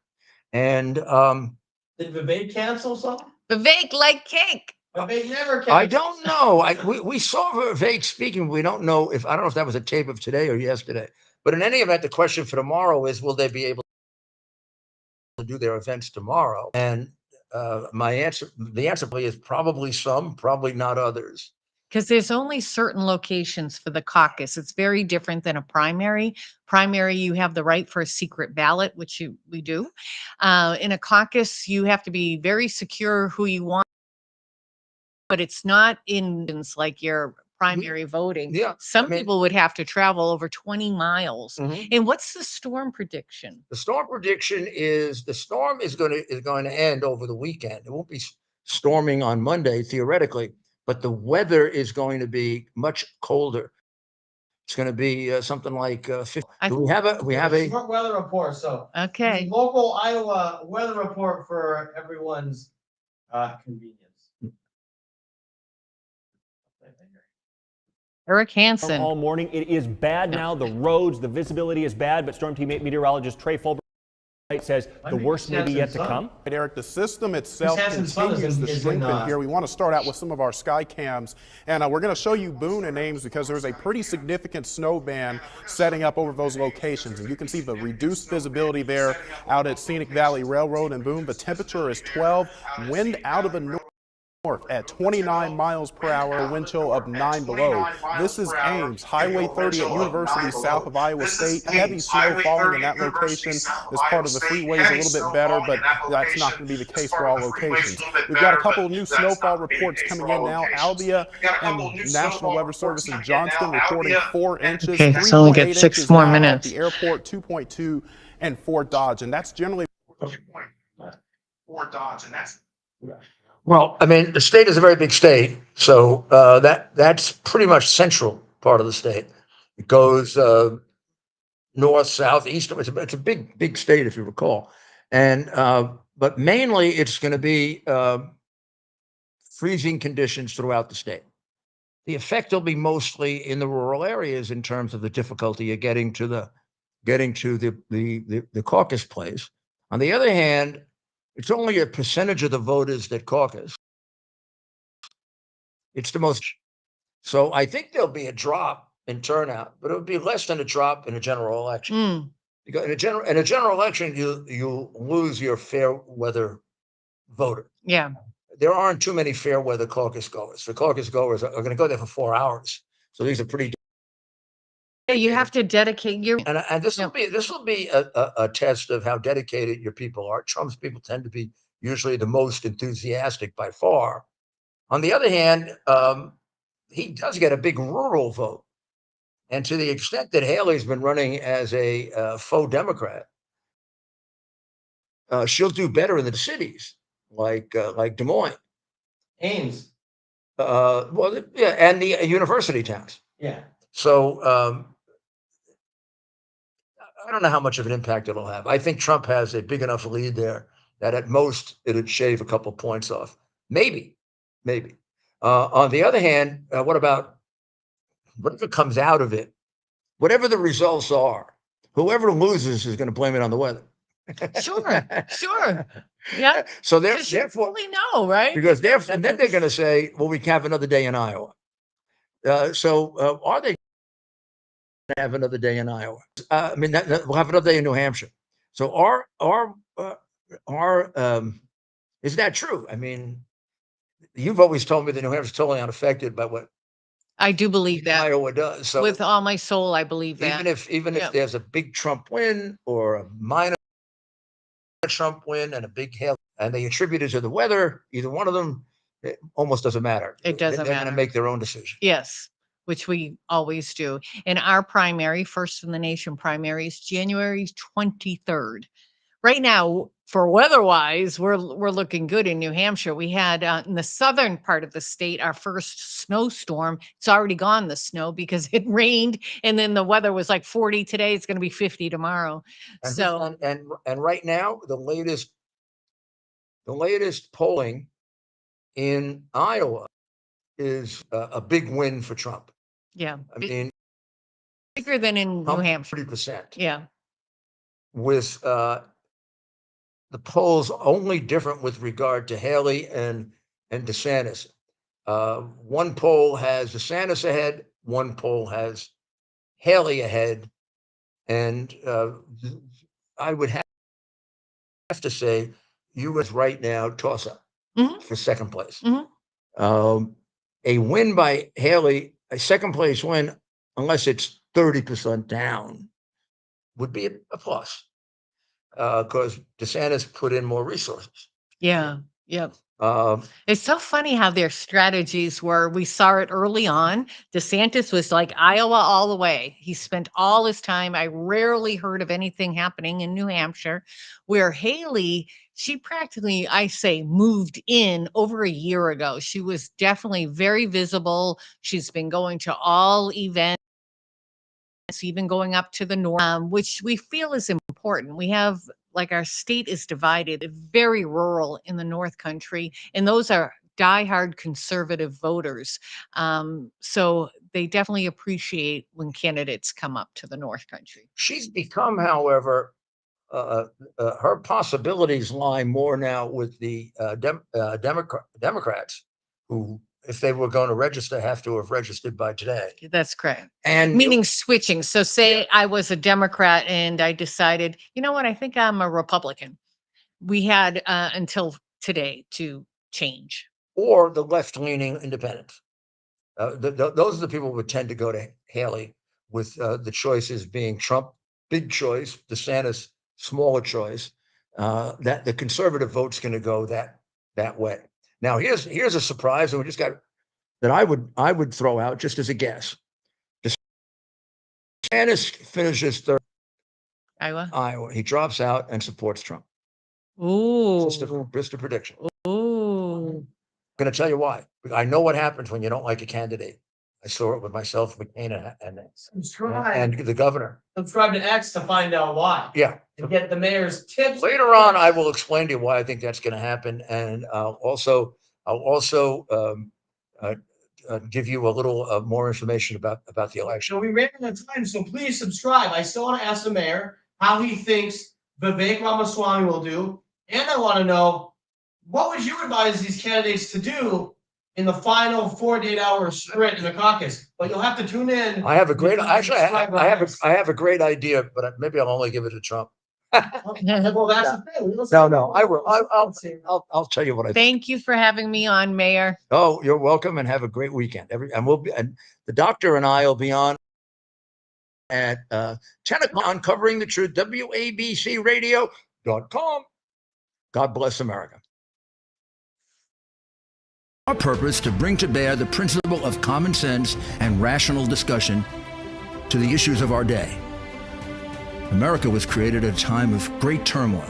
And Did Babbitt cancel something? Vivek like cake. Babbitt never canceled. I don't know. We saw Vivek speaking. I don't know if that was a tape of today or yesterday. But in any event, the question for tomorrow is, will they be able to do their events tomorrow? And the answer is probably some, probably not others. Because there's only certain locations for the caucus. It's very different than a primary. Primary, you have the right for a secret ballot, which we do. In a caucus, you have to be very secure who you want, but it's not in like your primary voting. Yeah, Some I mean- people would have to travel over 20 miles. Mhm. And what's the storm prediction? The storm prediction is the storm is going to end over the weekend. It won't be storming on Monday theoretically, but the weather is going to be much colder. It's going to be something like 50. We have a short weather report. So Okay. local Iowa weather report for everyone's convenience. Eric Hansen. All morning. It is bad now. The roads, the visibility is bad, but Storm Team 8 meteorologist Trey Fulbright says the worst may be yet to come. Eric, the system itself continues to strengthen here. We want to start out with some of our sky cams, and we're going to show you Boone and Ames because there's a pretty significant snow band setting up over those locations, and you can see the reduced visibility there out at Scenic Valley Railroad and Boone. The temperature is 12, wind out of the north at 29 miles per hour, wind chill of 9 below. This is Ames, Highway 30 at University south of Iowa State. Heavy snow falling in that location. This part of the freeway is a little bit better, but that's not going to be the case for all locations. We've got a couple of new snowfall reports coming in now. Albia and National Weather Service in Johnston reporting 4 inches. Okay, let's only get 6 more minutes. At the airport, 2.2, and Fort Dodge, and that's generally Fort Dodge, and that's. Well, I mean, the state is a very big state, so that's pretty much central part of the state. It goes north, south, east. It's a big state, if you recall. And but mainly it's going to be freezing conditions throughout the state. The effect will be mostly in the rural areas in terms of the difficulty of getting to the caucus place. On the other hand, it's only a percentage of the voters that caucus. It's the most. So I think there'll be a drop in turnout, but it would be less than a drop in a general election. Mm, Because in a general election, you lose your fair weather voter. yeah. There aren't too many fair weather caucus goers. The caucus goers are going to go there for 4 hours. So these are pretty. Yeah, you have to dedicate your. And this will be a test of how dedicated your people are. Trump's people tend to be usually the most enthusiastic by far. On the other hand, he does get a big rural vote. And to the extent that Haley's been running as a faux Democrat, she'll do better in the cities like Des Moines. Ames. Well, yeah, and the university towns. Yeah. So I don't know how much of an impact it'll have. I think Trump has a big enough lead there that at most it'd shave a couple points off. Maybe. On the other hand, what if it comes out of it? Whatever the results are, whoever loses is going to blame it on the weather. Sure. Yeah. So 'Cause you therefore, fully know, right? because and then they're going to say, well, we can have another day in Iowa. So are they going to have another day in Iowa? I mean, we'll have another day in New Hampshire. So is that true? I mean, you've always told me that New Hampshire's totally unaffected by what I do believe that. Iowa does. So With all my soul, I believe that. even Yeah. if there's a big Trump win or a minor Trump win and a big hail, and they attribute it to the weather, either one of them, it almost doesn't matter. It doesn't They're going matter. to make their own decision. Yes, which we always do. And our primary, first in the nation primary, is January 23rd. Right now, for weather-wise, we're looking good in New Hampshire. We had in the southern part of the state our first snowstorm. It's already gone, the snow, because it rained, and then the weather was like 40 today. It's going to be 50 tomorrow. And So and right now, the latest polling in Iowa is a big win for Trump. yeah, I mean, bigger than in New Hampshire. 30%. Yeah. With the polls only different with regard to Haley and DeSantis. One poll has DeSantis ahead, one poll has Haley ahead, and I would have to say U.S. right now toss up Mhm. for second place. Mhm. A win by Haley, a second place win, unless it's 30% down, would be a plus. Because DeSantis put in more resources. Yeah. Yep. Um, It's so funny how their strategies were. We saw it early on. DeSantis was like Iowa all the way. He spent all his time. I rarely heard of anything happening in New Hampshire, where Haley, she practically, I say, moved in over a year ago. She was definitely very visible. She's been going to all events, even going up to the north, which we feel is important. We have, like, our state is divided, very rural in the North Country, and those are diehard conservative voters. So they definitely appreciate when candidates come up to the North Country. she's become, however, her possibilities lie more now with the Democrats, who, if they were going to register, have to have registered by today. That's correct. And Meaning switching. So say I was a Democrat and I decided, you know what, I think I'm a Republican. We had until today to change. or the left-leaning independents. Those are the people who would tend to go to Haley, with the choices being Trump, big choice, DeSantis, smaller choice. That the conservative vote's going to go that way. Now, here's a surprise, and we just got that I would throw out just as a guess. DeSantis finishes third. Iowa. He drops out and supports Trump. Ooh. Just a prediction. Ooh. I'm going to tell you why. I know what happens when you don't like a candidate. I saw it with myself, McCain, Subscribe. and the governor. Subscribe to X to find out why. Yeah. And get the mayor's tips. Later on, I will explain to you why I think that's going to happen, and I'll also give you a little more information about the election. So we ran out of time, so please subscribe. I still want to ask the mayor how he thinks Vivek Ramaswamy will do, and I want to know what would you advise these candidates to do in the final 48-hour sprint in the caucus? But you'll have to tune in. I have a great, actually, I have a great idea, but maybe I'll only give it to Trump. Well, that's the thing. No, I will. I'll tell you what I think. Thank you for having me on, Mayor. Oh, you're welcome, and have a great weekend. And the doctor and I will be on at 10 o'clock on Covering the Truth, WABCRadio.com. God bless America. Our purpose to bring to bear the principle of common sense and rational discussion to the issues of our day. America was created at a time of great turmoil,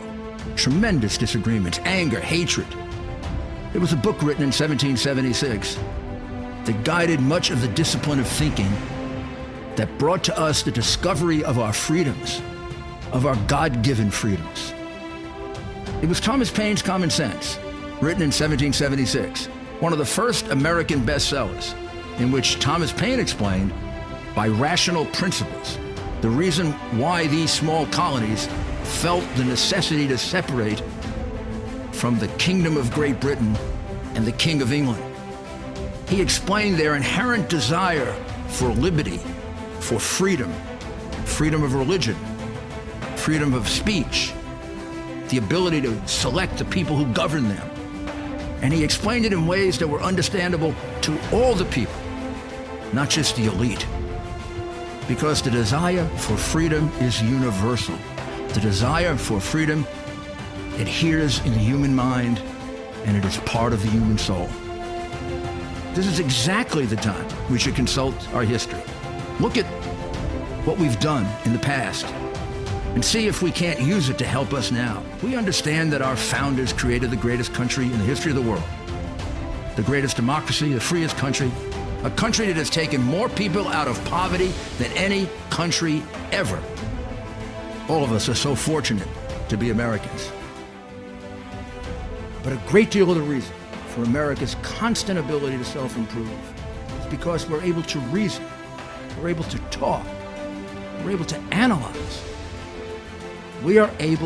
tremendous disagreements, anger, hatred. There was a book written in 1776 that guided much of the discipline of thinking that brought to us the discovery of our freedoms, of our God-given freedoms. It was Thomas Paine's Common Sense, written in 1776, one of the first American bestsellers, in which Thomas Paine explained, by rational principles, the reason why these small colonies felt the necessity to separate from the Kingdom of Great Britain and the King of England. He explained their inherent desire for liberty, for freedom, freedom of religion, freedom of speech, the ability to select the people who govern them. And he explained it in ways that were understandable to all the people, not just the elite. Because the desire for freedom is universal. The desire for freedom adheres in the human mind, and it is part of the human soul. This is exactly the time we should consult our history. Look at what we've done in the past and see if we can't use it to help us now. We understand that our founders created the greatest country in the history of the world, the greatest democracy, the freest country, a country that has taken more people out of poverty than any country ever. All of us are so fortunate to be Americans. But a great deal of the reason for America's constant ability to self-improve is because we're able to reason, we're able to talk, we're able to analyze. We are able